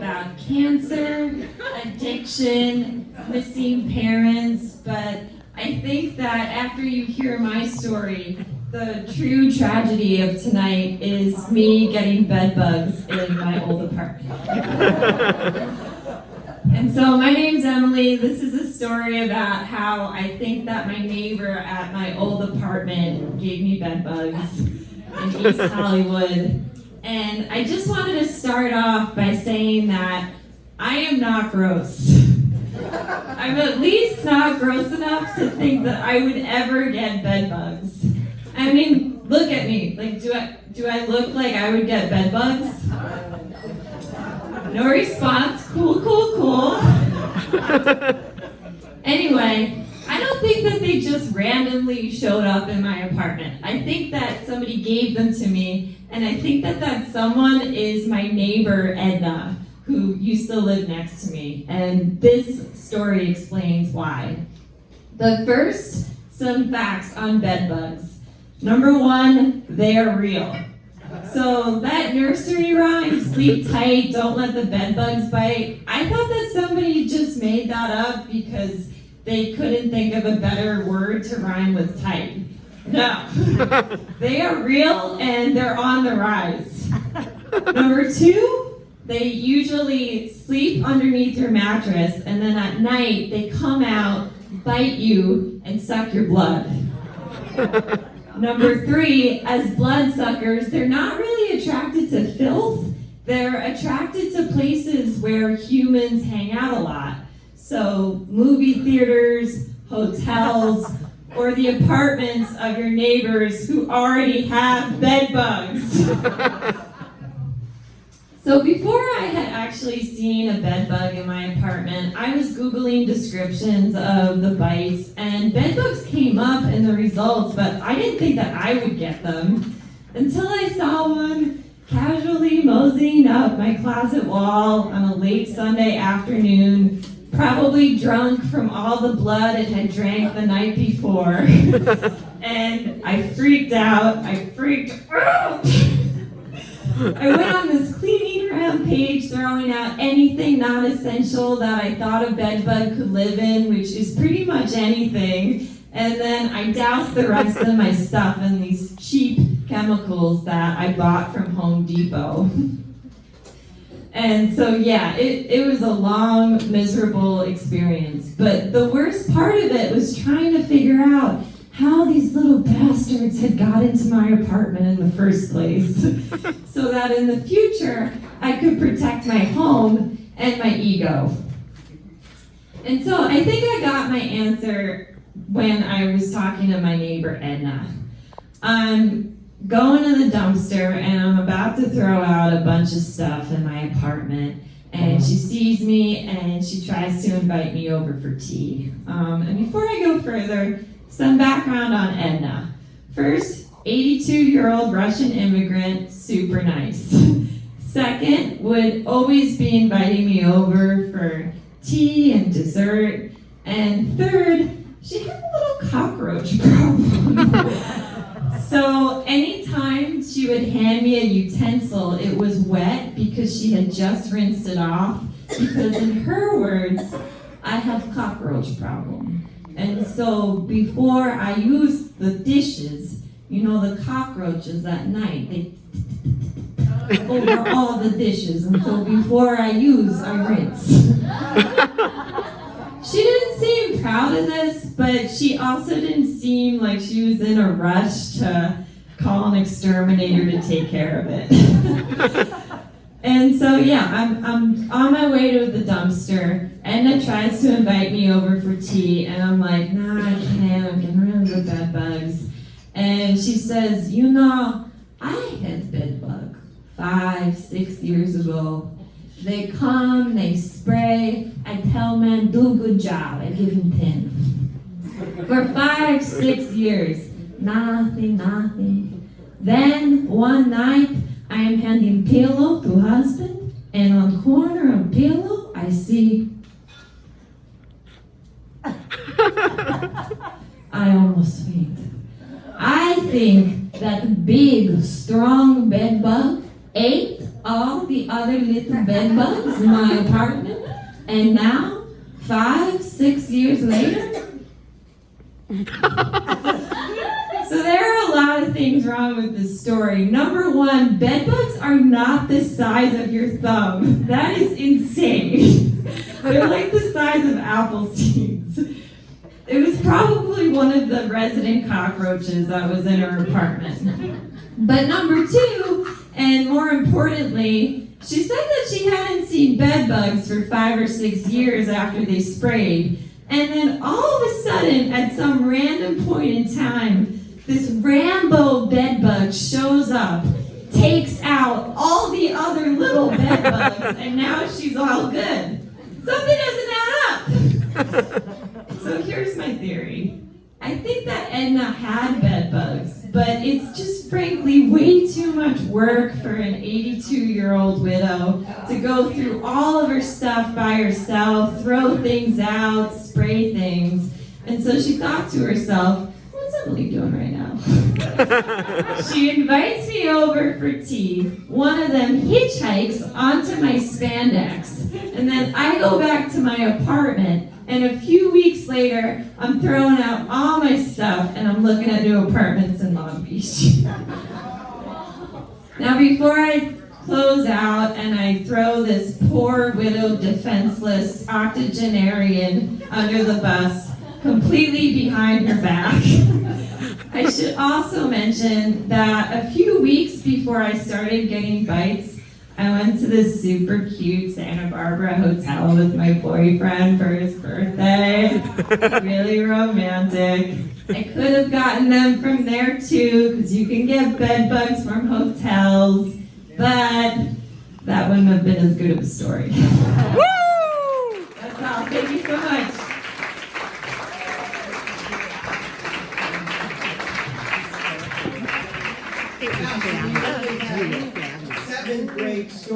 about cancer, addiction, missing parents, but I think that after you hear my story, the true tragedy of tonight is me getting bed bugs in my old apartment. And so my name's Emily. This is a story about how I think that my neighbor at my old apartment gave me bed bugs in East Hollywood. And I just wanted to start off by saying that I am not gross. I'm at least not gross enough to think that I would ever get bed bugs. I mean, look at me. Like, do I look like I would get bed bugs? No response. Cool. Anyway, I don't think that they just randomly showed up in my apartment. I think that somebody gave them to me, and I think that someone is my neighbor, Edna, who used to live next to me. And this story explains why. But first, some facts on bed bugs. Number one, they are real. So that nursery rhyme, sleep tight, don't let the bed bugs bite, I thought that somebody just made that up because they couldn't think of a better word to rhyme with tight. No, they are real and they're on the rise. Number two, they usually sleep underneath your mattress and then at night they come out, bite you, and suck your blood. Number three, as bloodsuckers, they're not really attracted to filth. They're attracted to places where humans hang out a lot. So movie theaters, hotels, or the apartments of your neighbors who already have bed bugs. So before I had actually seen a bed bug in my apartment, I was Googling descriptions of the bites, and bed bugs came up in the results, but I didn't think that I would get them until I saw one casually moseying up my closet wall on a late Sunday afternoon, probably drunk from all the blood it had drank the night before. And I freaked out. I went on this cleaning rampage, throwing out anything non-essential that I thought a bed bug could live in, which is pretty much anything. And then I doused the rest of my stuff in these cheap chemicals that I bought from Home Depot. And so yeah, it was a long, miserable experience. But the worst part of it was trying to figure out how these little bastards had got into my apartment in the first place, so that in the future, I could protect my home and my ego. And so I think I got my answer when I was talking to my neighbor, Edna. I'm going to the dumpster and I'm about to throw out a bunch of stuff in my apartment, and she sees me and she tries to invite me over for tea. And before I go further, some background on Edna. First, 82-year-old Russian immigrant, super nice. Second, would always be inviting me over for tea and dessert. And third, she had a little cockroach problem. So anytime she would hand me a utensil, it was wet because she had just rinsed it off. Because in her words, I have cockroach problem. And so before I use the dishes, you know, the cockroaches at night, they over all the dishes. And so before I use, I rinse. She didn't seem proud of this, but she also didn't seem like she was in a rush to call an exterminator to take care of it. And so, yeah, I'm on my way to the dumpster. Edna tries to invite me over for tea, and I'm like, nah, I can't. I'm getting rid of the bed bugs. And she says, you know, I had bed bug 5-6 years ago. They come, they spray. I tell man, do a good job. I give him 10. For 5-6 years, nothing. Then one night, I am handing pillow to husband, and on corner of pillow, I see. I almost faint. I think that big, strong bed bug ate a all the other little bed bugs in my apartment, and now, 5-6 years later, so there are a lot of things wrong with this story. Number one, bed bugs are not the size of your thumb. That is insane. They're like the size of apple seeds. It was probably one of the resident cockroaches that was in her apartment. But number two, and more importantly, she said that she hadn't seen bed bugs for 5 or 6 years after they sprayed. And then all of a sudden, at some random point in time, this Rambo bedbug shows up, takes out all the other little bedbugs, and now she's all good. Something doesn't add up. So here's my theory. I think that Edna had bedbugs, but it's just frankly way too much work for an 82-year-old widow to go through all of her stuff by herself, throw things out, spray things. And so she thought to herself, what's Emily doing right now? She invites me over for tea. One of them hitchhikes onto my spandex. And then I go back to my apartment. And a few weeks later, I'm throwing out all my stuff and I'm looking at new apartments in Long Beach. Now, before I close out and I throw this poor, widowed, defenseless octogenarian under the bus, completely behind her back, I should also mention that a few weeks before I started getting bites, I went to this super cute Santa Barbara hotel with my boyfriend for his birthday. Really romantic. I could have gotten them from there too, because you can get bed bugs from hotels, but that wouldn't have been as good of a story. That's all. Thank you so much. Seventh grade story.